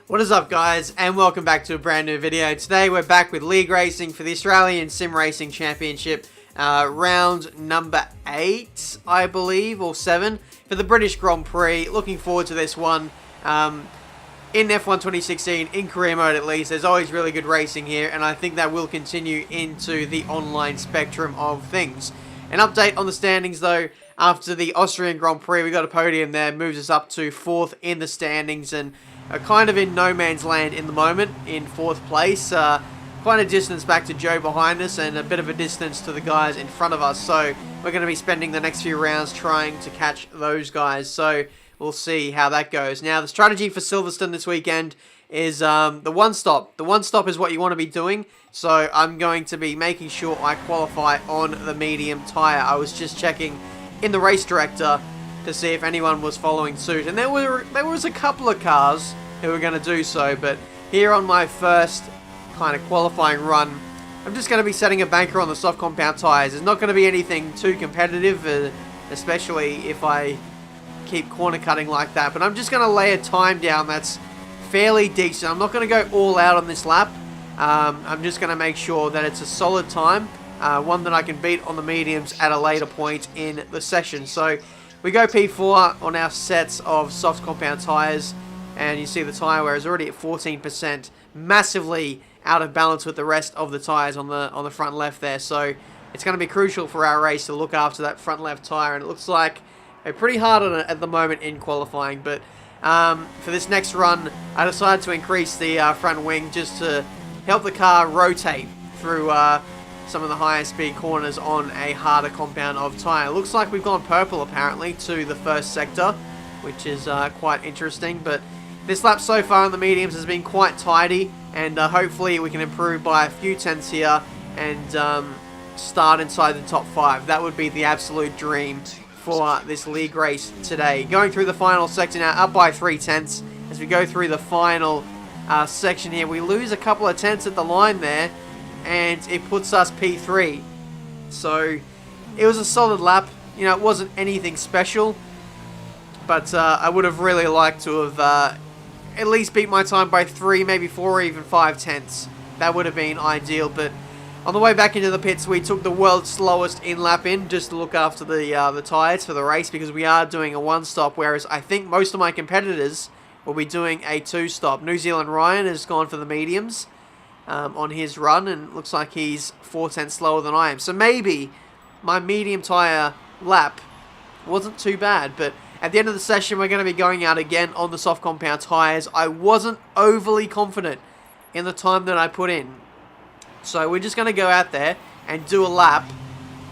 What is up, guys, and welcome back to a brand new video. Today we're back with league racing for the Australian Sim Racing Championship, round number 8, I believe, or 7, for the British Grand Prix. Looking forward to this one. In F1 2016, in career mode at least, there's always really good racing here, and I think that will continue into the online spectrum of things. An update on the standings, though. After the Austrian Grand Prix, we got a podium there, moves us up to 4th in the standings, and are kind of in no man's land in the moment, in 4th place. Quite a distance back to Joe behind us, and a bit of a distance to the guys in front of us, so we're going to be spending the next few rounds trying to catch those guys, so we'll see how that goes. Now, the strategy for Silverstone this weekend is the one-stop. The one-stop is what you want to be doing, so I'm going to be making sure I qualify on the medium tyre. I was just checking in the race director to see if anyone was following suit, and there was a couple of cars who were going to do so, but here on my first kind of qualifying run, I'm just going to be setting a banker on the soft compound tyres. There's not going to be anything too competitive, especially if I keep corner cutting like that, but I'm just going to lay a time down that's fairly decent. I'm not going to go all out on this lap. I'm just going to make sure that it's a solid time, one that I can beat on the mediums at a later point in the session. So we go P4 on our sets of soft compound tyres, and you see the tyre wear is already at 14%, massively out of balance with the rest of the tyres on the front left there. So it's going to be crucial for our race to look after that front left tyre, and it looks like we're pretty hard on it at the moment in qualifying. But for this next run, I decided to increase the front wing just to help the car rotate through some of the higher speed corners on a harder compound of tyre. Looks like we've gone purple apparently to the first sector, which is quite interesting. But this lap so far on the mediums has been quite tidy, and hopefully we can improve by a few tenths here and start inside the top 5. That would be the absolute dream for this league race today. Going through the final sector now, up by 3 tenths. As we go through the final section here, we lose a couple of tenths at the line there, and it puts us P3. So it was a solid lap. You know, it wasn't anything special, but I would have really liked to have at least beat my time by 3, maybe 4, or even 5 tenths. That would have been ideal. But on the way back into the pits, we took the world's slowest in-lap in just to look after the tyres for the race, because we are doing a one-stop, whereas I think most of my competitors will be doing a 2-stop. New Zealand Ryan has gone for the mediums on his run, and looks like he's 4 tenths slower than I am. So maybe my medium tyre lap wasn't too bad, but at the end of the session, we're going to be going out again on the soft compound tyres. I wasn't overly confident in the time that I put in, so we're just going to go out there and do a lap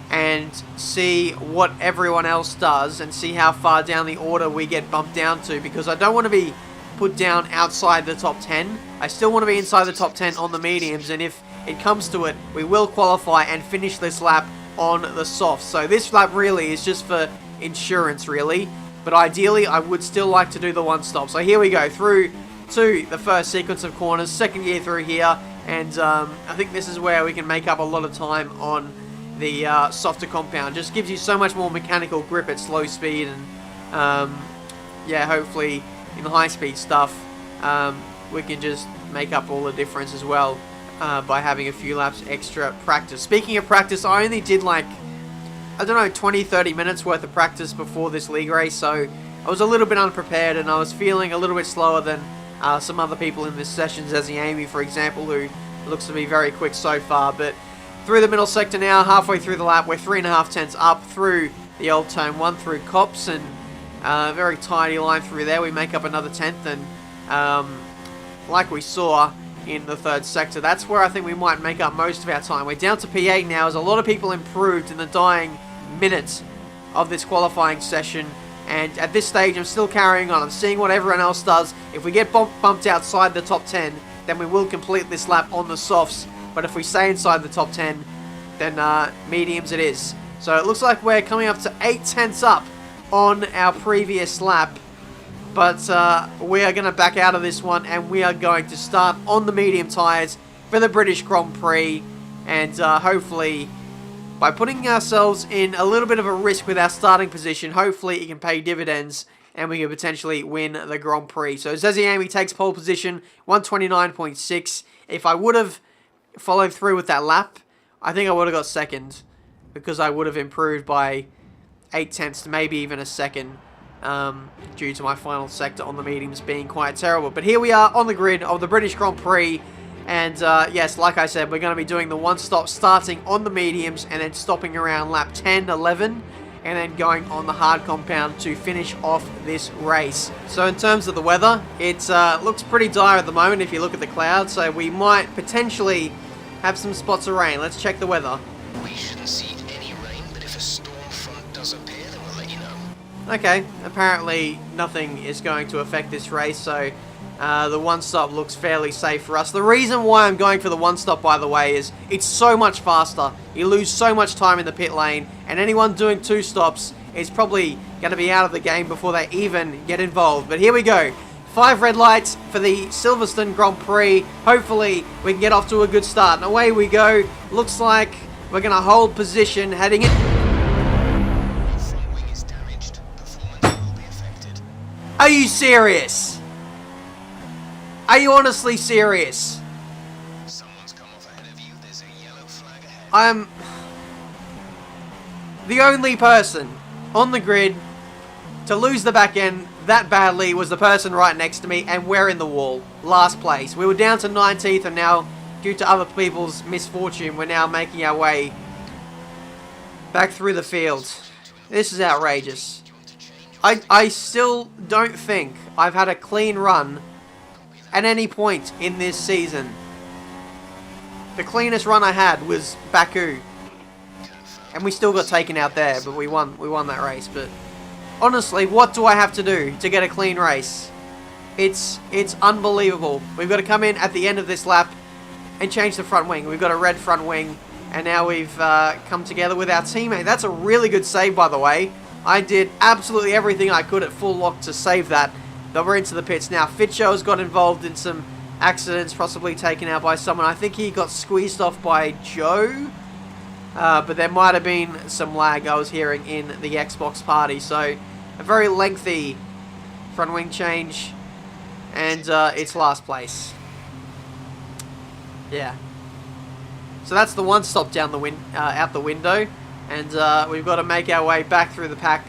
and see what everyone else does and see how far down the order we get bumped down to, because I don't want to be put down outside the top 10. I still want to be inside the top 10 on the mediums, and if it comes to it, we will qualify and finish this lap on the softs. So this lap really is just for insurance, really, but ideally I would still like to do the one stop. So here we go through to the first sequence of corners, second gear through here, and I think this is where we can make up a lot of time on the softer compound. Just gives you so much more mechanical grip at slow speed, and yeah, hopefully in the high speed stuff we can just make up all the difference as well by having a few laps extra practice. Speaking of practice, I only did like, I don't know, 20-30 minutes worth of practice before this league race, so I was a little bit unprepared, and I was feeling a little bit slower than some other people in this session, as Amy, for example, who looks to be very quick so far. But through the middle sector now, halfway through the lap, we're 3.5 tenths up through the old turn 1 through Cops, and very tidy line through there. We make up another tenth, and like we saw in the third sector, that's where I think we might make up most of our time. We're down to P8 now, as a lot of people improved in the dying minutes of this qualifying session, and at this stage I'm still carrying on. I'm seeing what everyone else does. If we get bumped outside the top 10, then we will complete this lap on the softs, but if we stay inside the top 10, then mediums it is. So it looks like we're coming up to 8 tenths up on our previous lap, but we are going to back out of this one, and we are going to start on the medium tyres for the British Grand Prix, and hopefully by putting ourselves in a little bit of a risk with our starting position, hopefully it can pay dividends and we could potentially win the Grand Prix. So Zeziami takes pole position, 129.6. If I would have followed through with that lap, I think I would have got second, because I would have improved by 8 tenths to maybe even a second, due to my final sector on the mediums being quite terrible. But here we are on the grid of the British Grand Prix. And yes, like I said, we're going to be doing the one stop starting on the mediums and then stopping around lap 10, 11, and then going on the hard compound to finish off this race. So in terms of the weather, it looks pretty dire at the moment if you look at the clouds, so we might potentially have some spots of rain. Let's check the weather. We shouldn't see any rain, but if a storm front does appear, then we'll let you know. Okay, apparently nothing is going to affect this race, so the one stop looks fairly safe for us. The reason why I'm going for the one stop, by the way, is it's so much faster. You lose so much time in the pit lane, and anyone doing two stops is probably going to be out of the game before they even get involved. But here we go. 5 red lights for the Silverstone Grand Prix. Hopefully we can get off to a good start. And away we go. Looks like we're going to hold position heading in. Front wing is damaged. Performance will be affected. Are you serious? Are you honestly serious? Someone's come off ahead of you. There's a yellow flag ahead. I am the only person on the grid to lose the back end that badly was the person right next to me, and we're in the wall. Last place. We were down to 19th, and now, due to other people's misfortune, we're now making our way back through the field. This is outrageous. I still don't think I've had a clean run at any point in this season. The cleanest run I had was Baku, and we still got taken out there, but we won that race. But honestly, what do I have to do to get a clean race? It's unbelievable. We've got to come in at the end of this lap and change the front wing. We've got a red front wing, and now we've come together with our teammate. That's a really good save, by the way. I did absolutely everything I could at full lock to save that. But we're into the pits now. Fitcho's got involved in some accidents, possibly taken out by someone. I think he got squeezed off by Joe. But there might have been some lag I was hearing in the Xbox party. So a very lengthy front wing change. And it's last place. Yeah. So that's the one stop down the out the window. And we've got to make our way back through the pack.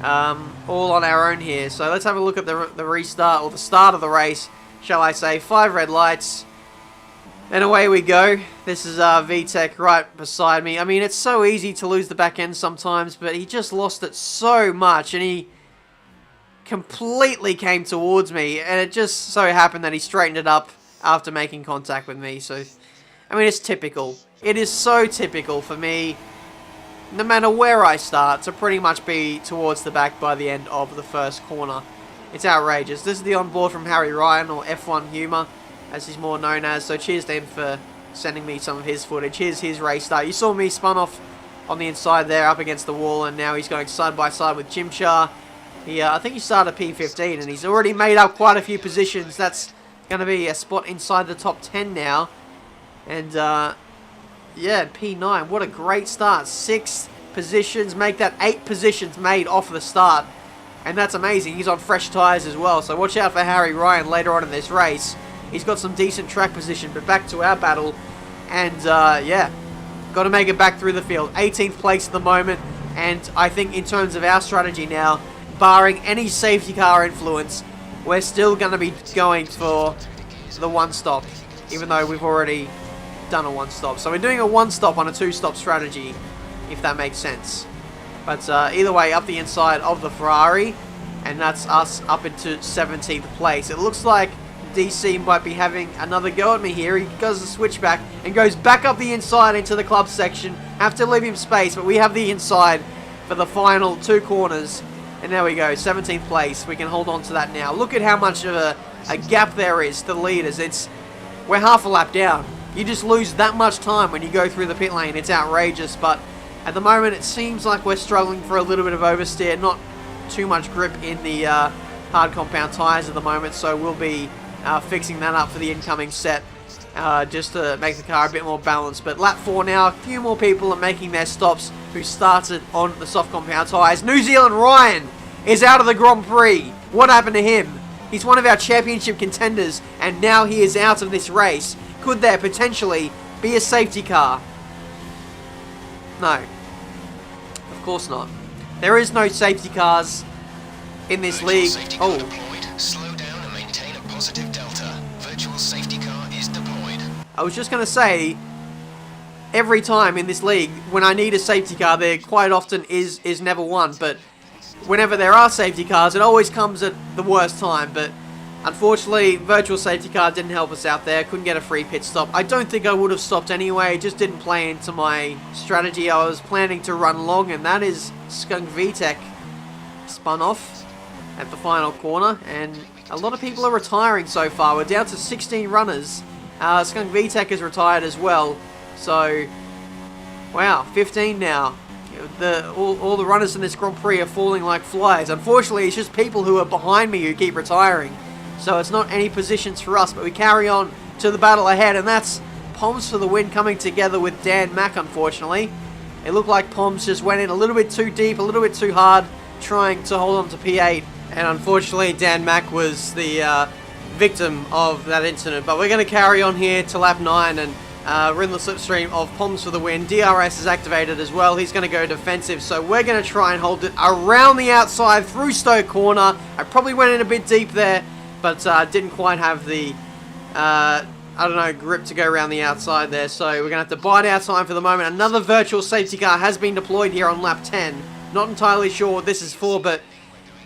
All on our own here. So let's have a look at the restart, or the start of the race, shall I say. 5 red lights. And away we go. This is VTech right beside me. I mean, it's so easy to lose the back end sometimes, but he just lost it so much, and he completely came towards me, and it just so happened that he straightened it up after making contact with me. So, I mean, it's typical. It is so typical for me, no matter where I start, to pretty much be towards the back by the end of the first corner. It's outrageous. This is the onboard from Harry Ryan, or F1 Humour, as he's more known as. So cheers to him for sending me some of his footage. Here's his race start. You saw me spun off on the inside there, up against the wall, and now he's going side by side with Chimchar. I think he started P15, and he's already made up quite a few positions. That's going to be a spot inside the top 10 now. And yeah, P9, what a great start. 6 positions, make that 8 positions made off the start. And that's amazing. He's on fresh tyres as well. So watch out for Harry Ryan later on in this race. He's got some decent track position. But back to our battle. And yeah, got to make it back through the field. 18th place at the moment. And I think in terms of our strategy now, barring any safety car influence, we're still going to be going for the one stop. Even though we've already done a one stop. So we're doing a one stop on a 2-stop strategy, if that makes sense. But either way, up the inside of the Ferrari, and that's us up into 17th place. It looks like DC might be having another go at me here. He does the switchback and goes back up the inside into the club section. Have to leave him space, but we have the inside for the final 2 corners. And there we go, 17th place. We can hold on to that now. Look at how much of a gap there is to the leaders. We're half a lap down. You just lose that much time when you go through the pit lane. It's outrageous, but at the moment it seems like we're struggling for a little bit of oversteer. Not too much grip in the hard compound tyres at the moment, so we'll be fixing that up for the incoming set, just to make the car a bit more balanced. But lap 4 now, a few more people are making their stops who started on the soft compound tyres. New Zealand Ryan is out of the Grand Prix. What happened to him? He's one of our championship contenders, and now he is out of this race. Could there potentially be a safety car? No. Of course not. There is no safety cars in this league. Oh. Slow down and maintain a positive delta. Virtual safety car is deployed. I was just going to say, every time in this league, when I need a safety car, there quite often is never one. But whenever there are safety cars, it always comes at the worst time. But unfortunately, virtual safety car didn't help us out there. Couldn't get a free pit stop. I don't think I would have stopped anyway. It just didn't play into my strategy. I was planning to run long, and that is Skunk VTech spun off at the final corner, and a lot of people are retiring so far. We're down to 16 runners. Skunk VTech is retired as well. So, wow, 15 now. All the runners in this Grand Prix are falling like flies. Unfortunately, it's just people who are behind me who keep retiring. So it's not any positions for us, but we carry on to the battle ahead, and that's Poms for the win coming together with Dan Mack, unfortunately. It looked like Poms just went in a little bit too deep, a little bit too hard, trying to hold on to P8. And unfortunately, Dan Mack was the victim of that incident. But we're going to carry on here to lap 9, and we're in the slipstream of Poms for the win. DRS is activated as well. He's going to go defensive. So we're going to try and hold it around the outside through Stoke Corner. I probably went in a bit deep there, but didn't quite have the, I don't know, grip to go around the outside there. So we're going to have to bide our time for the moment. Another virtual safety car has been deployed here on lap 10. Not entirely sure what this is for, but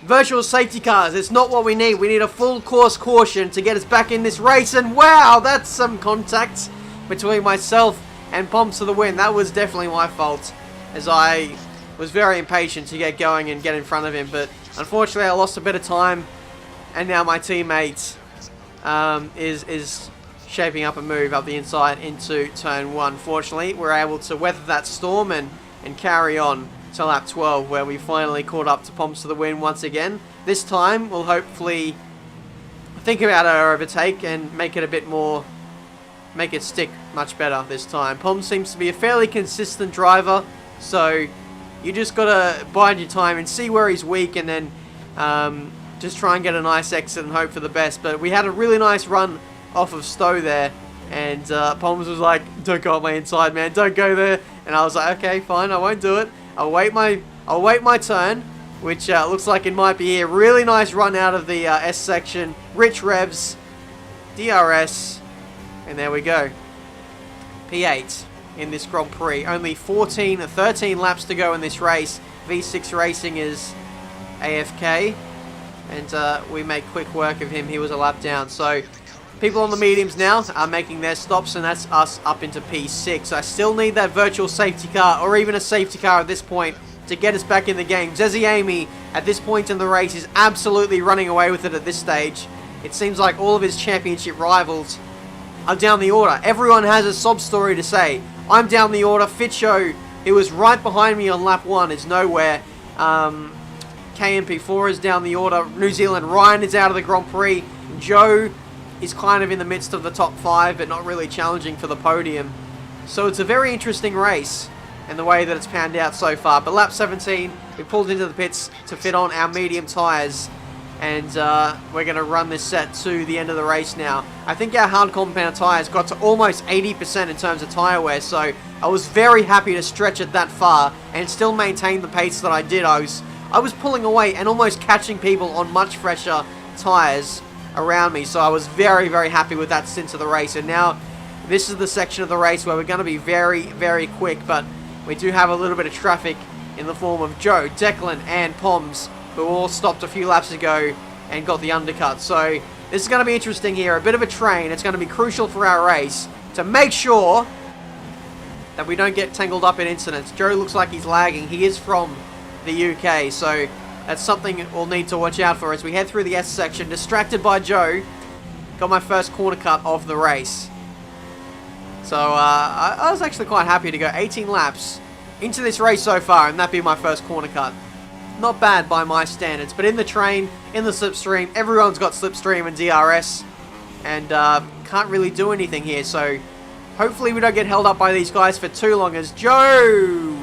virtual safety cars, it's not what we need. We need a full course caution to get us back in this race. And wow, that's some contact between myself and Poms for the win. That was definitely my fault, as I was very impatient to get going and get in front of him. But unfortunately, I lost a bit of time, and now my teammate is shaping up a move up the inside into turn 1. Fortunately, we're able to weather that storm and carry on to lap 12, where we finally caught up to Poms for the win once again. This time, we'll hopefully think about our overtake and make it a bit more, make it stick much better this time. Poms seems to be a fairly consistent driver, so you just gotta bide your time and see where he's weak, and then just try and get a nice exit and hope for the best. But we had a really nice run off of Stowe there, and Poms was like, "Don't go on my inside, man, don't go there." And I was like, "Okay, fine, I won't do it. I'll wait my turn," which looks like it might be here. Really nice run out of the S section. Rich revs, DRS, and there we go. P8 in this Grand Prix. Only 13 laps to go in this race. V6 Racing is AFK, and we make quick work of him. He was a lap down. So people on the mediums now are making their stops, and that's us up into P6. I still need that virtual safety car, or even a safety car at this point, to get us back in the game. Zezzy Amy, at this point in the race, is absolutely running away with it at this stage. It seems like all of his championship rivals are down the order. Everyone has a sob story to say. I'm down the order. Fitcho, who was right behind me on lap 1, is nowhere. KMP4 is down the order. New Zealand Ryan is out of the Grand Prix. Joe is kind of in the midst of the top 5, but not really challenging for the podium. So it's a very interesting race in the way that it's panned out so far. But lap 17, we pulled into the pits to fit on our medium tyres, and we're going to run this set to the end of the race now. I think our hard compound tyres got to almost 80% in terms of tyre wear, so I was very happy to stretch it that far and still maintain the pace that I did. I was pulling away and almost catching people on much fresher tyres around me, so I was very, very happy with that stint of the race. And now this is the section of the race where we're going to be very, very quick, but we do have a little bit of traffic in the form of Joe, Declan, and Poms, who all stopped a few laps ago and got the undercut. So this is going to be interesting here, a bit of a train. It's going to be crucial for our race to make sure that we don't get tangled up in incidents. Joe looks like he's lagging. He is from the UK, so that's something we'll need to watch out for as we head through the S section. Distracted by Joe. Got my first corner cut of the race. So I was actually quite happy to go 18 laps into this race so far and that be my first corner cut. Not bad by my standards, but in the train, in the slipstream, everyone's got slipstream and DRS, and can't really do anything here. So hopefully we don't get held up by these guys for too long, as Joe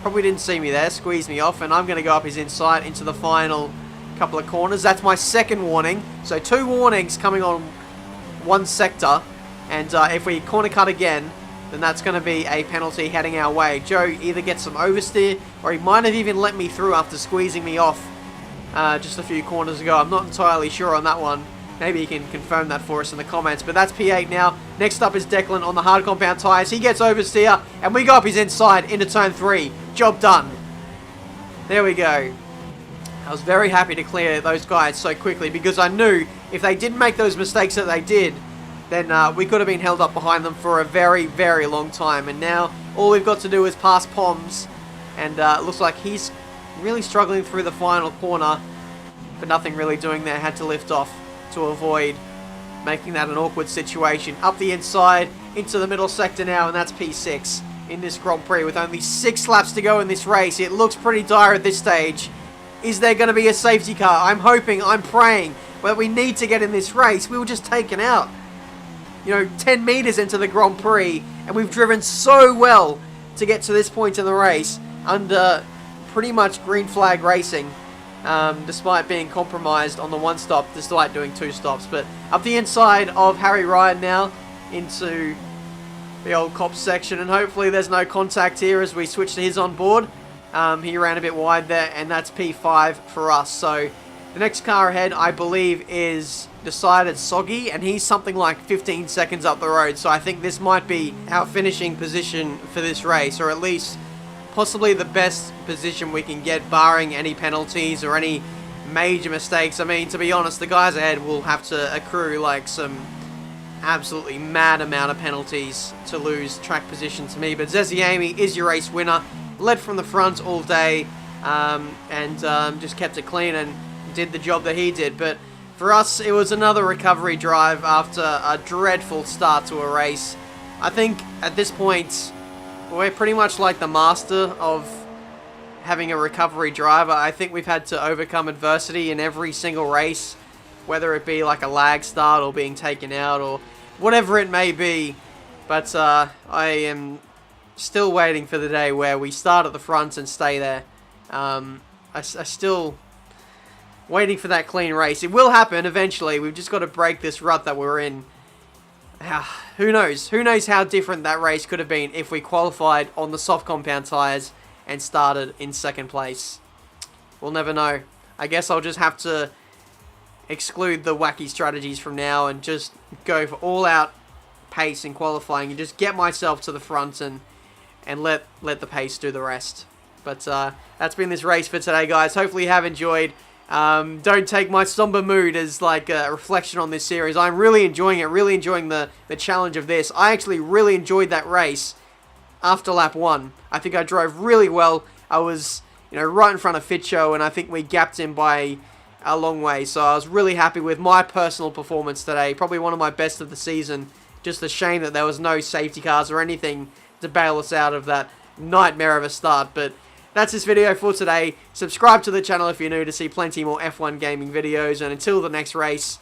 Probably didn't see me there, squeezed me off, and I'm going to go up his inside into the final couple of corners. That's my second warning. So 2 warnings coming on one sector, and if we corner cut again, then that's going to be a penalty heading our way. Joe either gets some oversteer, or he might have even let me through after squeezing me off just a few corners ago. I'm not entirely sure on that one. Maybe you can confirm that for us in the comments. But that's P8 now. Next up is Declan on the hard compound tyres. He gets oversteer, and we go up his inside into turn 3. Job done. There we go. I was very happy to clear those guys so quickly, because I knew if they didn't make those mistakes that they did, then we could have been held up behind them for a very, very long time. And now all we've got to do is pass Poms, and it looks like he's really struggling through the final corner, but nothing really doing there. Had to lift off to avoid making that an awkward situation. Up the inside into the middle sector now, and that's P6 in this Grand Prix with only 6 laps to go in this race. It looks pretty dire at this stage. Is there going to be a safety car? I'm hoping, I'm praying, but we need to get in this race. We were just taken out, 10 meters into the Grand Prix, and we've driven so well to get to this point in the race under pretty much green flag racing, despite being compromised on the 1 stop, despite doing 2 stops. But up the inside of Harry Ryan now into the old cop section, and hopefully there's no contact here as we switch to his on board. He ran a bit wide there, and that's P5 for us. So the next car ahead, I believe, is decided Soggy, and he's something like 15 seconds up the road. So I think this might be our finishing position for this race, or at least possibly the best position we can get, barring any penalties or any major mistakes. I mean, to be honest, the guys ahead will have to accrue like some absolutely mad amount of penalties to lose track position to me. But Zeziami is your race winner, led from the front all day, and just kept it clean and did the job that he did. But for us, it was another recovery drive after a dreadful start to a race. I think at this point, we're pretty much like the master of having a recovery driver. I think we've had to overcome adversity in every single race, whether it be like a lag start or being taken out or whatever it may be. But I am still waiting for the day where we start at the front and stay there. I still waiting for that clean race. It will happen eventually. We've just got to break this rut that we're in. Who knows? Who knows how different that race could have been if we qualified on the soft compound tyres and started in 2nd place. We'll never know. I guess I'll just have to exclude the wacky strategies from now and just go for all-out pace in qualifying and just get myself to the front and let the pace do the rest. But that's been this race for today, guys. Hopefully you have enjoyed. Don't take my somber mood as like a reflection on this series. I'm really enjoying it, really enjoying the challenge of this. I actually really enjoyed that race after lap 1. I think I drove really well. I was, right in front of Fitcho, and I think we gapped him by a long way. So I was really happy with my personal performance today. Probably one of my best of the season. Just a shame that there was no safety cars or anything to bail us out of that nightmare of a start. But that's this video for today. Subscribe to the channel if you're new to see plenty more F1 gaming videos. And until the next race,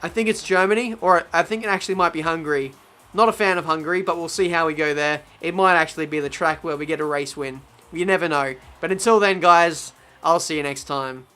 I think it's Germany, or I think it actually might be Hungary. Not a fan of Hungary, but we'll see how we go there. It might actually be the track where we get a race win. You never know. But until then, guys, I'll see you next time.